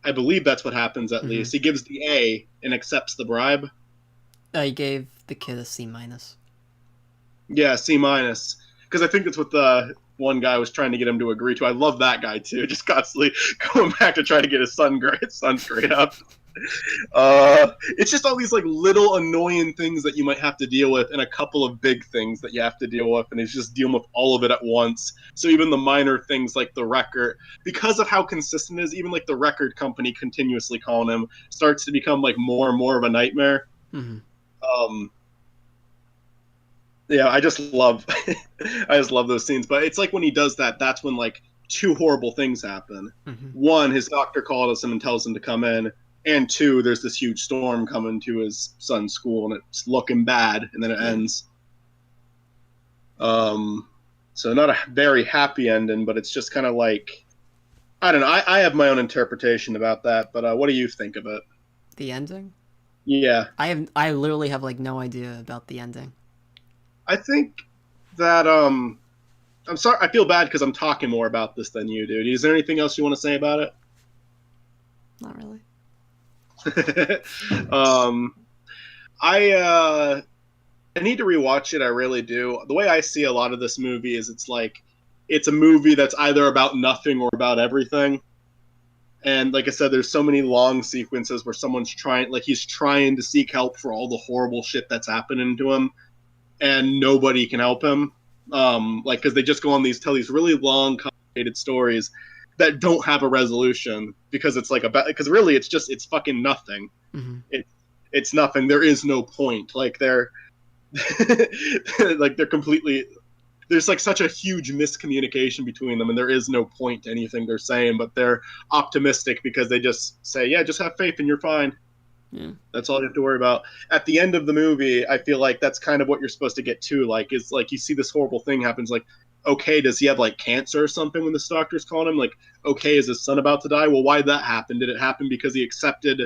I believe that's what happens at least. He gives the A and accepts the bribe. He gave the kid a C-. Yeah, C-. Because I think that's what the one guy was trying to get him to agree to. I love that guy too. Just constantly going back to try to get his son's grade up. It's just all these like little annoying things that you might have to deal with, and a couple of big things that you have to deal with, and he's just dealing with all of it at once. So even the minor things like the record, because of how consistent it is, even like the record company continuously calling him starts to become like more and more of a nightmare. Mm-hmm. Yeah, I just love, I just love those scenes. But it's like when he does that, that's when like two horrible things happen. Mm-hmm. One, his doctor calls him and tells him to come in, and two, there's this huge storm coming to his son's school, and it's looking bad, and then it ends. So not a very happy ending, but it's just kind of like, I don't know. I have my own interpretation about that, but what do you think of it? The ending? Yeah, I literally have like no idea about the ending. I think that I'm sorry. I feel bad because I'm talking more about this than you, dude. Is there anything else you want to say about it? Not really. I need to rewatch it. I really do. The way I see a lot of this movie is it's like it's a movie that's either about nothing or about everything. And like I said, there's so many long sequences where someone's trying, like he's trying to seek help for all the horrible shit that's happening to him, and nobody can help him. Like because they just go on tell these really long, complicated stories that don't have a resolution because it's like because really it's fucking nothing. Mm-hmm. It's nothing. There is no point. Like they're like they're completely. There's like such a huge miscommunication between them, and there is no point to anything they're saying. But they're optimistic because they just say, "Yeah, just have faith and you're fine." Yeah. That's all you have to worry about. At the end of the movie, I feel like that's kind of what you're supposed to get to. Like, it's like you see this horrible thing happens. Like, okay, does he have like cancer or something when this doctor's calling him? Like, okay, is his son about to die? Well, why did that happen? Did it happen because he accepted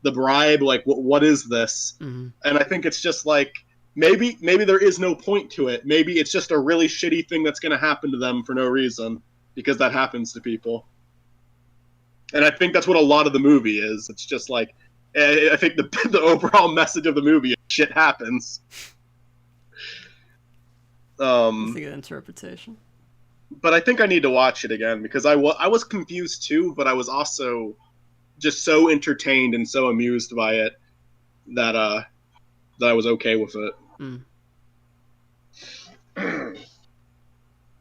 the bribe? Like, what is this? Mm-hmm. And I think it's just like maybe there is no point to it. Maybe it's just a really shitty thing that's going to happen to them for no reason because that happens to people. And I think that's what a lot of the movie is. It's just like. I think the overall message of the movie is shit happens. That's a good interpretation. But I think I need to watch it again because I was confused too, but I was also just so entertained and so amused by it that I was okay with it.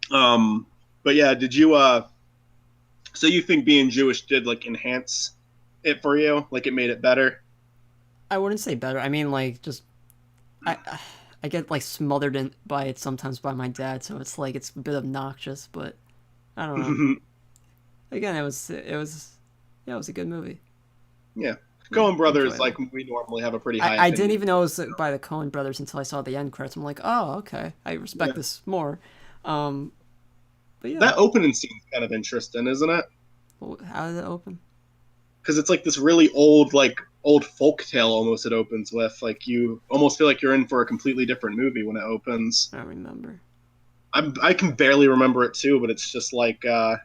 But yeah, did you so you think being Jewish did like enhance it for you? Like it made it better? I wouldn't say better. I mean, like, just I get like smothered by it sometimes by my dad, so it's like it's a bit obnoxious, but I don't know. Again, it was a good movie. Yeah, Coen Brothers, like we normally have a pretty high. I didn't even know it was by the Coen Brothers until I saw the end credits. I'm like, oh, okay, I respect this more. But yeah, that opening scene's kind of interesting, isn't it? How did it open? Because it's like this really old folk tale almost it opens with. Like you almost feel like you're in for a completely different movie when it opens. I don't remember. I can barely remember it too, but it's just like I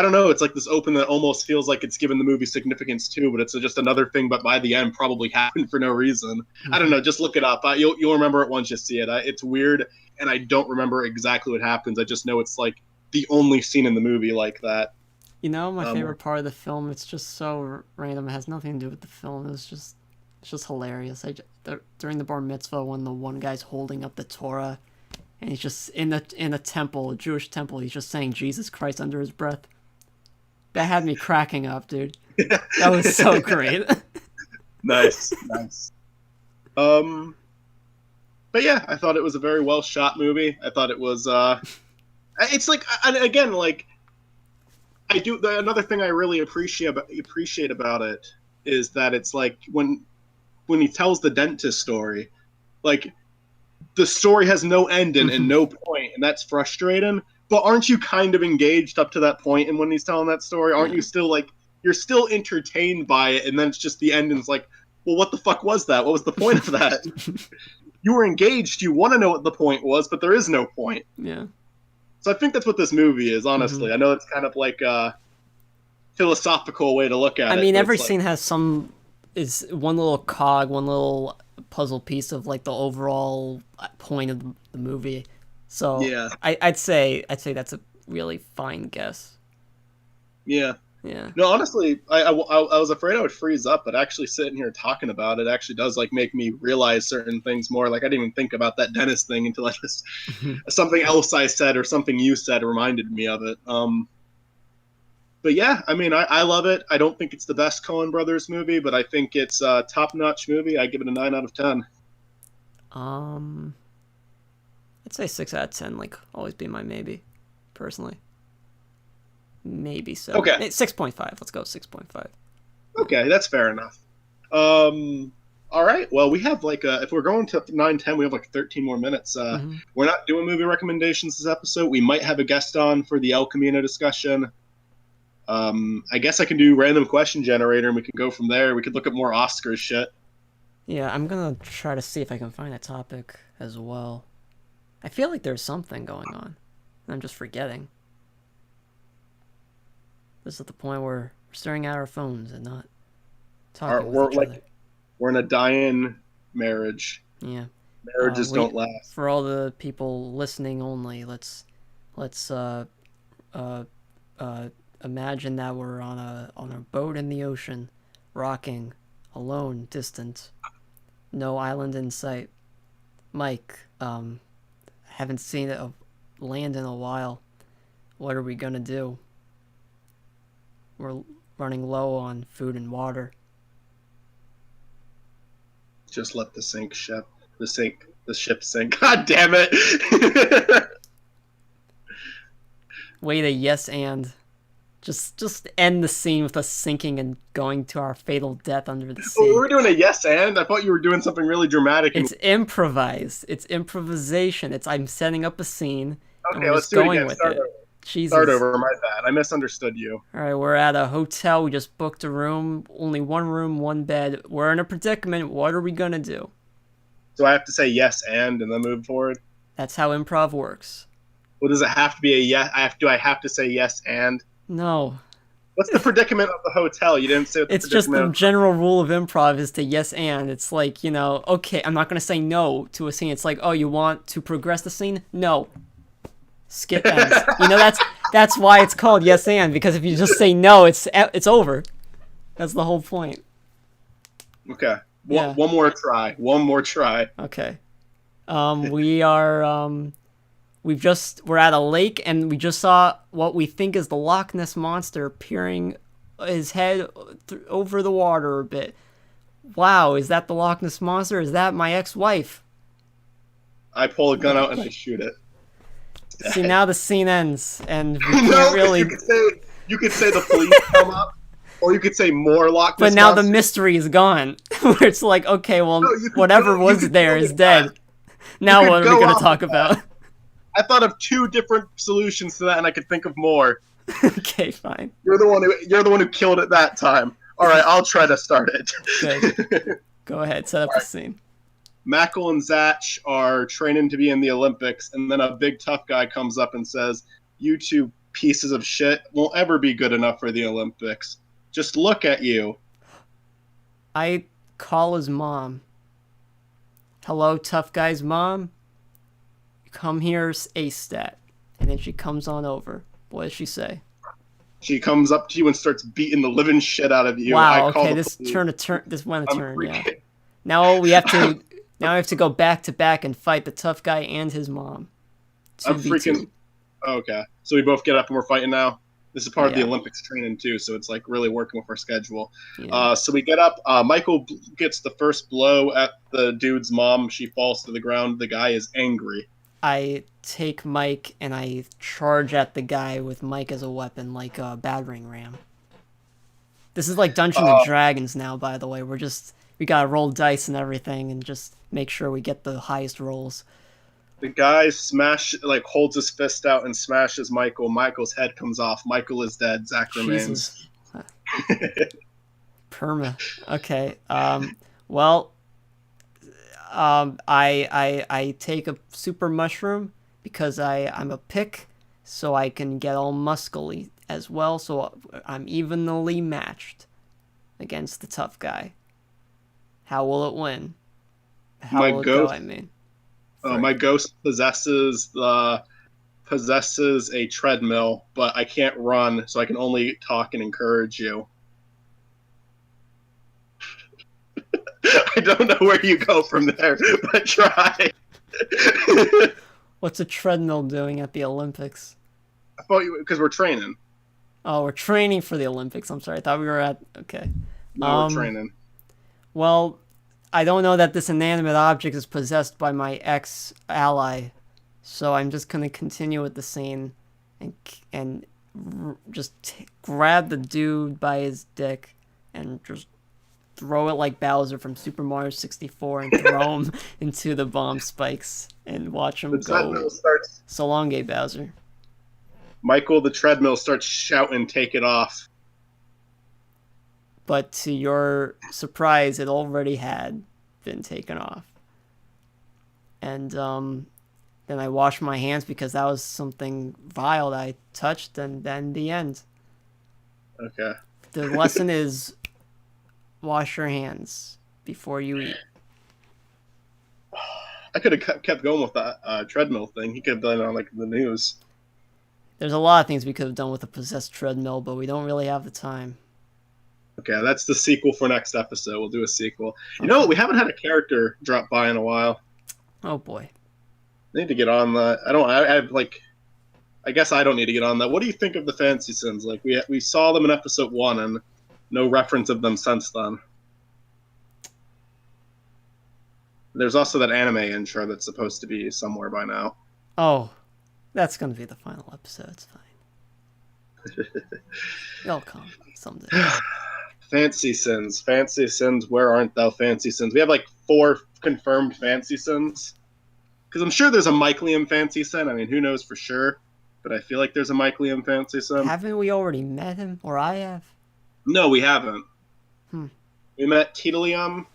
don't know. It's like this open that almost feels like it's given the movie significance too, but it's just another thing. But by the end, probably happened for no reason. I don't know. Just look it up. You'll remember it once you see it. It's weird, and I don't remember exactly what happens. I just know it's like the only scene in the movie like that. You know, my favorite part of the film, it's just so random. It has nothing to do with the film. It's just hilarious. During the bar mitzvah, when the one guy's holding up the Torah, and he's just in a temple, a Jewish temple, he's just saying Jesus Christ under his breath. That had me cracking up, dude. That was so great. Nice. But yeah, I thought it was a very well shot movie. I thought it was. It's like, again, like. I do. Another thing I really appreciate about it is that it's like when he tells the dentist story, like the story has no ending and no point, and that's frustrating. But aren't you kind of engaged up to that point? And when he's telling that story, aren't you still like you're still entertained by it? And then it's just the ending's like, well, what the fuck was that? What was the point of that? You were engaged. You want to know what the point was, but there is no point. Yeah. So I think that's what this movie is, honestly. I know it's kind of like a philosophical way to look at it. I mean, every scene has is one little cog, one little puzzle piece of like the overall point of the movie. So yeah. I'd say that's a really fine guess. Yeah. Yeah. No, honestly, I was afraid I would freeze up, but actually sitting here talking about it actually does like make me realize certain things more. Like I didn't even think about that dentist thing until I just something else I said or something you said reminded me of it. But yeah, I mean, I love it. I don't think it's the best Coen Brothers movie, but I think it's a top-notch movie. I give it a 9 out of 10. Um, I'd say 6 out of 10. Like always be my maybe, personally. Maybe 7. Okay. 6.5. Let's go 6.5. Okay, that's fair enough. All right. Well, we have like if we're going to 9:10, we have like 13 more minutes. We're not doing movie recommendations this episode. We might have a guest on for the El Camino discussion. I guess I can do random question generator and we can go from there. We could look at more Oscars shit. Yeah, I'm gonna try to see if I can find a topic as well. I feel like there's something going on. I'm just forgetting. This is the point where we're staring at our phones and not talking with each other. We're in a dying marriage. Yeah. Marriages don't last. For all the people listening only, let's imagine that we're on a boat in the ocean, rocking, alone, distant, no island in sight. Mike, haven't seen a land in a while. What are we gonna do? We're running low on food and water. Just let the ship sink. God damn it! Wait a yes and. Just end the scene with us sinking and going to our fatal death under the sea. Oh, we were doing a yes and? I thought you were doing something really dramatic. It's improvised. It's improvisation. I'm setting up a scene. Okay, and we're let's just do it going again. with Start it. over. Jesus. Start over, my bad. I misunderstood you. Alright, we're at a hotel. We just booked a room. Only one room, one bed. We're in a predicament. What are we gonna do? So I have to say yes and then move forward? That's how improv works. Well, does it have to be a yes? Do I have to say yes and? No. What's the predicament of the hotel? You didn't say what the It's just the predicament general rule of improv is to yes and. It's like, okay, I'm not going to say no to a scene. It's like, oh, you want to progress the scene? No. Skip ends. That's why it's called yes and, because if you just say no, it's over. That's the whole point. Okay. Yeah. One more try. One more try. Okay. We're at a lake and we just saw what we think is the Loch Ness monster peering his head over the water a bit. Wow, is that the Loch Ness monster? Is that my ex-wife? I pull a gun out and I shoot it. See, now the scene ends and we can't really. You could say the police come up, or you could say more Loch Ness. But now monster. the mystery is gone. Where it's like, okay, well, whatever was there is dead. Now what are we gonna talk about? I thought of 2 different solutions to that, and I could think of more. Okay, fine. You're the one who killed it that time. All right, I'll try to start it. Good. Go ahead, set up the scene. Mackle and Zach are training to be in the Olympics, and then a big tough guy comes up and says, "You 2 pieces of shit won't ever be good enough for the Olympics. Just look at you." I call his mom. Hello, tough guy's mom. Come here, ASTAT. And then she comes on over. What does she say? She comes up to you and starts beating the living shit out of you. Wow, okay, this went a turn, yeah. Now we have to go back to back and fight the tough guy and his mom. Okay. So we both get up and we're fighting now. This is part of the Olympics training too, so it's like really working with our schedule. Yeah. So we get up. Michael gets the first blow at the dude's mom. She falls to the ground. The guy is angry. I take Mike and I charge at the guy with Mike as a weapon, like a battering ram. This is like Dungeons and Dragons now, by the way. We gotta roll dice and everything and just make sure we get the highest rolls. The guy holds his fist out and smashes Michael. Michael's head comes off. Michael is dead. Zach remains. Perma. Okay. I take a super mushroom because I'm a pick, so I can get all muscly as well, so I'm evenly matched against the tough guy. How will it win? How will it go, I mean? My ghost possesses the possesses a treadmill, but I can't run, so I can only talk and encourage you. I don't know where you go from there, but try. What's a treadmill doing at the Olympics? I thought you, because we're training. Oh, we're training for the Olympics. I'm sorry. I thought we were at... Okay. No, we're training. Well, I don't know that this inanimate object is possessed by my ex-ally, so I'm just going to continue with the scene and just grab the dude by his dick and just throw it like Bowser from Super Mario 64 and throw him into the bomb spikes and watch him go. So long, gay Bowser. Michael, the treadmill starts shouting, "Take it off." But to your surprise, it already had been taken off. And then I washed my hands because that was something vile that I touched, and then the end. Okay. The lesson is wash your hands before you eat. I could have kept going with that treadmill thing. He could have done it on like the news. There's a lot of things we could have done with a possessed treadmill, but we don't really have the time. Okay, that's the sequel for next episode. We'll do a sequel. You know what? We haven't had a character drop by in a while. Oh boy. I need to get on that. I guess I don't need to get on that. What do you think of the Fancy Sins? Like we saw them in episode 1 and no reference of them since then. There's also that anime intro that's supposed to be somewhere by now. Oh, that's going to be the final episode. It's fine. It'll come someday. Fancy Sins. Fancy Sins, where aren't thou, Fancy Sins? We have like 4 confirmed Fancy Sins. Because I'm sure there's a Mike Liam Fancy Sin. I mean, who knows for sure? But I feel like there's a Mike Liam Fancy Sin. Haven't we already met him? Or I have? No, we haven't. We met Tita Liam,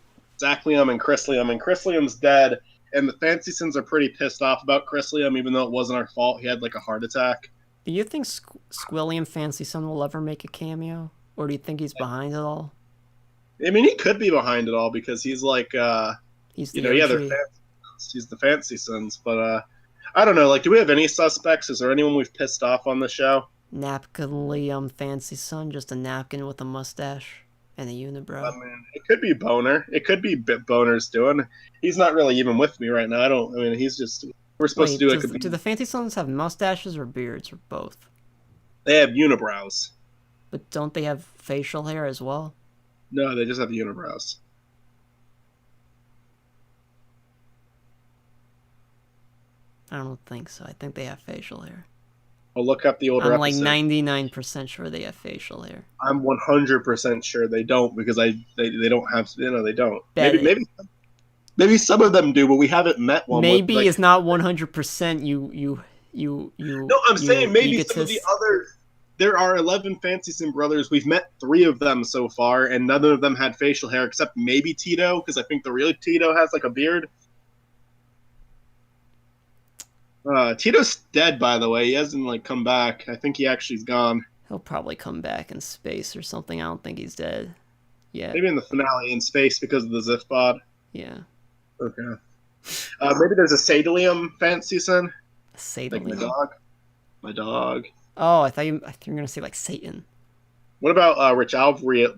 Zach Liam, and Chris Liam. And Chris Liam's dead. And the Fancy Sins are pretty pissed off about Chris Liam, even though it wasn't our fault. He had like a heart attack. Do you think Squilliam Fancy Son will ever make a cameo? Or do you think he's behind it all? I mean, he could be behind it all because he's like, he's the they're fancy sons. He's the Fancy Sons. But I don't know. Like, do we have any suspects? Is there anyone we've pissed off on the show? Napkin Liam Fancy Son, just a napkin with a mustache and a unibrow. I mean, it could be Boner. It could be Boner's doing. He's not really even with me right now. I mean, he's just. We're supposed to do do the Fancy Sons have mustaches or beards or both? They have unibrows. But don't they have facial hair as well? No, they just have unibrows. I don't think so. I think they have facial hair. I'll look up the older I'm like episode. 99% sure they have facial hair. I'm 100% sure they don't because they don't have, they don't. Maybe some of them do, but we haven't met one. Maybe it's not 100%. You. No, I'm saying maybe some of the others. There are 11 Fancy Sin brothers. We've met 3 of them so far, and none of them had facial hair except maybe Tito, because I think the real Tito has like a beard. Tito's dead, by the way. He hasn't like come back. I think he actually's gone. He'll probably come back in space or something. I don't think he's dead. Yeah. Maybe in the finale in space because of the Zif pod. Yeah. Okay. Maybe there's a Sadalium Fancy Sin. Sadalium? Like my dog. My dog. Oh, I thought you were going to say like Satan. What about Rich Alvarez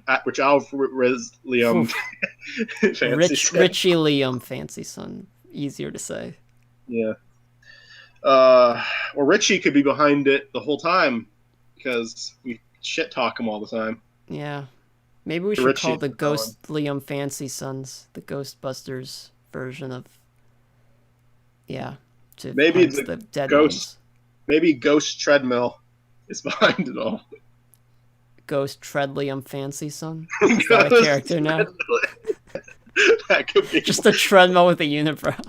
Liam Richie Liam Fancy Son. Easier to say. Yeah. Or Richie could be behind it the whole time because we shit talk him all the time. Yeah. Maybe we should call the Ghost Liam Fancy Sons the Ghostbusters version of. Yeah. Maybe the dead Ghost. ones. Maybe Ghost Treadmill is behind it all. Ghost Treadlium Fancy Son? Is that a character now? That could be. Just a treadmill with a unibrow.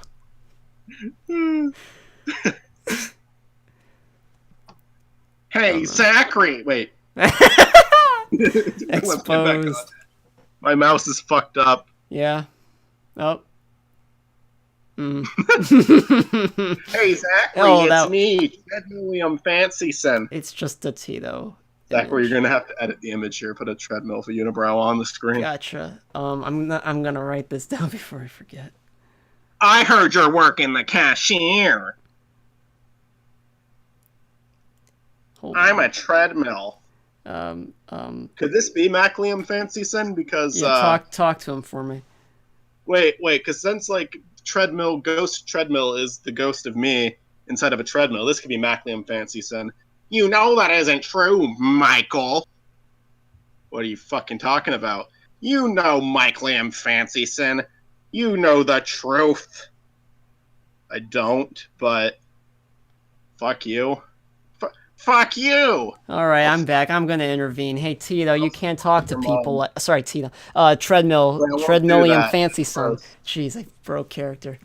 Hey, Zachary! Wait. Exposed. My mouse is fucked up. Yeah. Oh. Hey, Zachary, it's me, Ted William Fancy Son. It's just a Tito. Zachary, you're gonna have to edit the image here. Put a treadmill for unibrow on the screen. Gotcha. I'm gonna write this down before I forget. I heard you're working the cashier. Hold I'm on. a treadmill. Could this be Macleum Fancy Sin? Because Yeah, talk to him for me. wait, because since like ghost treadmill is the ghost of me inside of a treadmill, this could be Macleum Fancy Sin. You know that isn't true, Michael. What are you fucking talking about? You know Macleum Fancy Sin. You know the truth. I don't, but fuck you. Fuck you! All right, I'm back. I'm gonna intervene. Hey, Tito, you can't talk to Your people mom. like. Sorry, Tito. Treadmillium that. Fancy Song. Gross. Jeez, I broke character.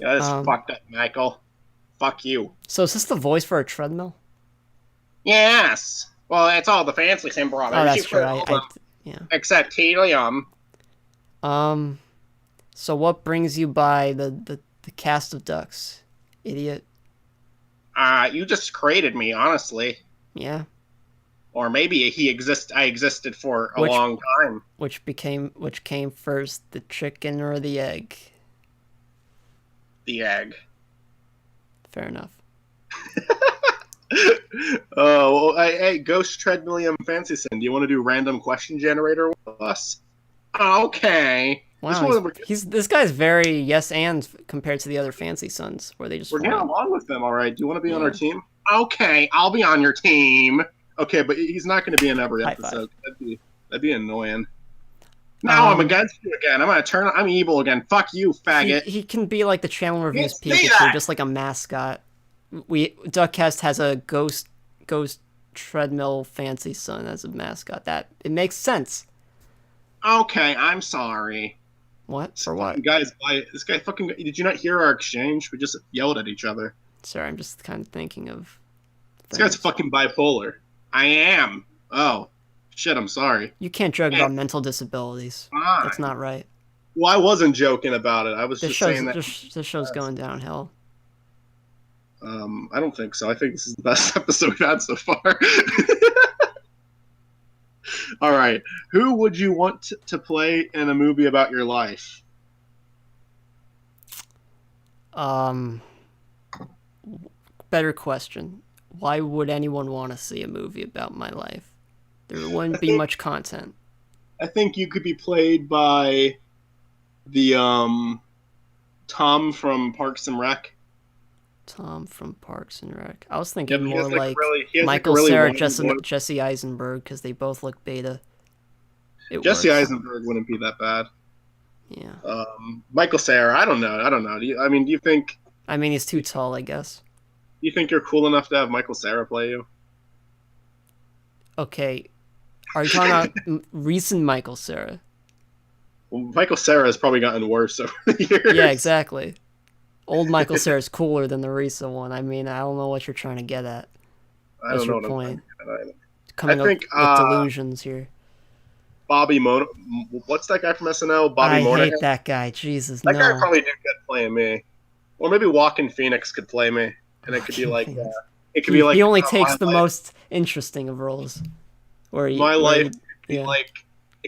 Yeah, that's fucked up, Michael. Fuck you. So is this the voice for a treadmill? Yes. Well, it's all the Fancy Sin brothers. Oh, that's You true. put all them, Yeah. except Helium. So what brings you by the cast of ducks, idiot? You just created me, honestly. Yeah. Or maybe I existed for a long time. Which came first, the chicken or the egg? The egg. Fair enough. Oh, well, hey, Ghost Treadmillium Fancy Sin, do you want to do random question generator with us? Okay. Wow, this guy's very yes and compared to the other Fancy Sons, where they just we're getting along with them, all right. Do you want to be on our team? Okay, I'll be on your team. Okay, but he's not going to be in every episode. That'd be annoying. Now I'm against you again. I'm evil again. Fuck you, faggot. He can be like the Channel Reviews Pikachu, just like a mascot. DuckCast has a ghost treadmill Fancy Son as a mascot. That it makes sense. Okay, I'm sorry. What? For what? This guy fucking. Did you not hear our exchange? We just yelled at each other. Sorry, I'm just kind of thinking of. This guy's fucking bipolar. I am. Oh, shit. I'm sorry. You can't joke about mental disabilities. Fine. That's not right. Well, I wasn't joking about it. I was just saying that this show's going downhill. I don't think so. I think this is the best episode we've had so far. All right. Who would you want to play in a movie about your life? Better question. Why would anyone want to see a movie about my life? There wouldn't be much content. I think you could be played by the Tom from Parks and Rec. Tom from Parks and Rec. I was thinking more like Michael Cera, Jesse Eisenberg, because they both look beta. Jesse Eisenberg wouldn't be that bad. Yeah. Michael Cera, I don't know. Do you think? I mean, he's too tall, I guess. Do you think you're cool enough to have Michael Cera play you? Okay. Are you talking about recent Michael Cera? Well, Michael Cera has probably gotten worse over the years. Yeah, exactly. Old Michael Cera's cooler than the recent one. I mean, I don't know what you're trying to get at. What's your point? Coming up with delusions here. Bobby Monahan. What's that guy from SNL? Bobby Monahan? I hate that guy. Jesus, that guy probably did good playing me. Or maybe Joaquin Phoenix could play me, and it could be like he only takes the most interesting of roles. It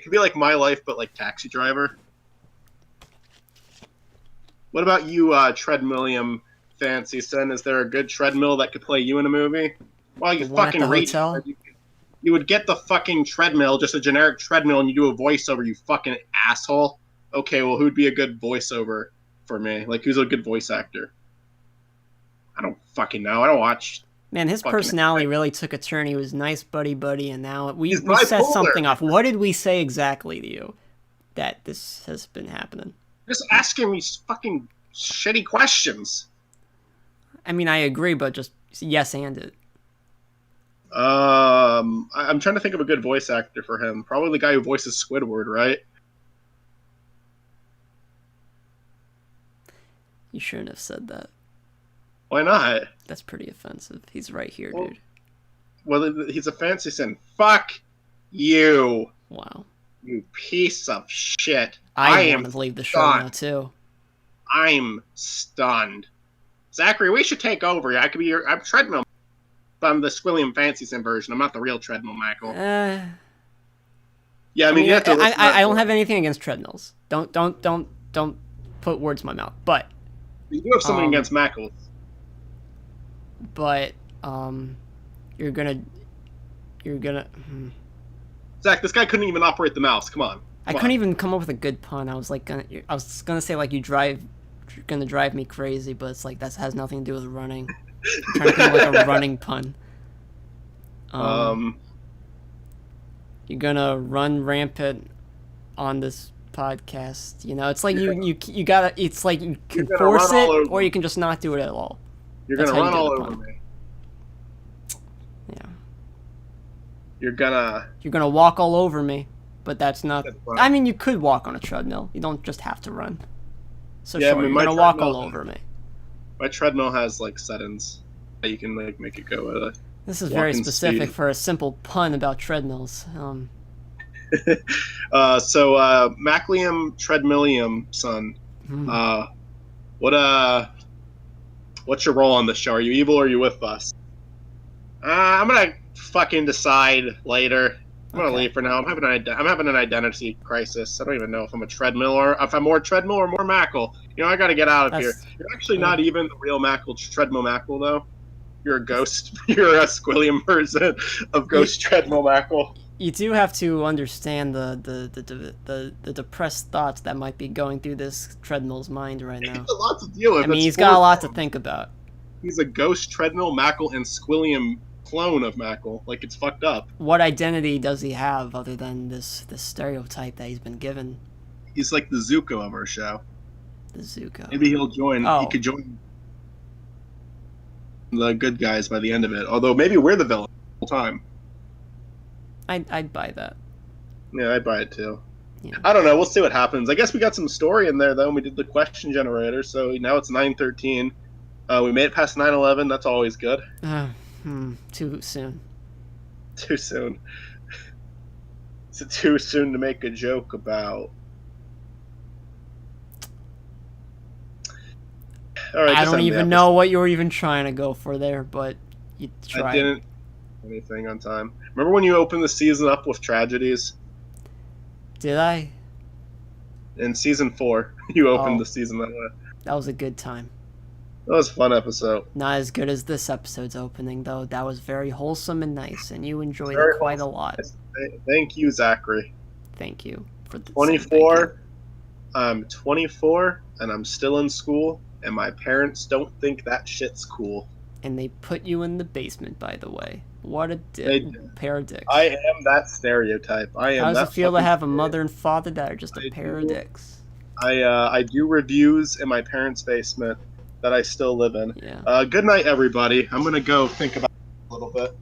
could be like My Life, but like Taxi Driver. What about you, Treadmillium Fancy Sin? Is there a good treadmill that could play you in a movie? Well, you fucking reach. You would get the fucking treadmill, just a generic treadmill, and you do a voiceover, you fucking asshole. Okay, well, who'd be a good voiceover for me? Like, who's a good voice actor? I don't fucking know. I don't watch. Man, his personality really took a turn. He was nice, buddy, and now we set something off. What did we say exactly to you that this has been happening? Just asking me fucking shitty questions. I mean, I agree, but just yes and it. I'm trying to think of a good voice actor for him. Probably the guy who voices Squidward, right? You shouldn't have said that. Why not? That's pretty offensive. He's right here, dude. Well, he's a Fancy Sin. Fuck you. Wow. You piece of shit. I am to leave the show now, too. I'm stunned. Zachary, we should take over. I could be I'm Treadmill. I'm the Squilliam Fancy Sin version. I'm not the real Treadmill, Michael. Yeah, I mean, you have to I don't have anything against treadmills. Don't put words in my mouth. But you do have something against Mackles. But You're gonna. Zach, this guy couldn't even operate the mouse. Come on. I couldn't even come up with a good pun. I was gonna say like you're gonna drive me crazy, but it's like that has nothing to do with running. I'm trying to think of like a running pun. You're gonna run rampant on this podcast. You know, it's like you gotta. It's like you can force it, or you can just not do it at all. You're gonna run all over me. Yeah. You're gonna walk all over me, but that's not. I mean, you could walk on a treadmill. You don't just have to run. So yeah, sure, you're gonna walk all over me. My treadmill has like settings that you can like make it go at a. This is very specific speed. For a simple pun about treadmills. Maclium Treadmillium, son. What's your role on this show? Are you evil or are you with us? I'm gonna fucking decide later. I'm gonna leave for now. I'm having an identity crisis. I don't even know if I'm a treadmill or if I'm more treadmill or more Mackle. You know, I gotta get out of here. You're actually not even the real Mackle, treadmill Mackle though. You're a ghost. You're a Squilliam version of Ghost Treadmill Mackle. You do have to understand the depressed thoughts that might be going through this treadmill's mind right now. He's a lot to deal with. I mean, he's got a lot to think about. He's a Ghost Treadmill Mackle and Squilliam clone of Mackle. Like, it's fucked up. What identity does he have other than this stereotype that he's been given? He's like the Zuko of our show. The Zuko. Maybe he'll join. He could join the good guys by the end of it. Although maybe we're the villain the whole time. I'd buy that. Yeah, I'd buy it too. Yeah. I don't know. We'll see what happens. I guess we got some story in there though. And we did the question generator, so now it's 9:13. We made it past 9:11. That's always good. Too soon. Too soon. Is it too soon to make a joke about? All right, I don't even know what you were even trying to go for there, but you tried. I didn't anything on time. Remember when you opened the season up with tragedies? Did I? In season 4, you opened the season that way. That was a good time. That was a fun episode. Not as good as this episode's opening, though. That was very wholesome and nice, and you enjoyed it quite a lot. Thank you, Zachary. Thank you for the 24. I'm 24, and I'm still in school, and my parents don't think that shit's cool. And they put you in the basement, by the way. What a pair of dicks. I am that stereotype. I am. How does it feel to have a mother and father that are just a pair of dicks? I do reviews in my parents' basement that I still live in. Yeah. Good night, everybody. I'm gonna go think about it a little bit.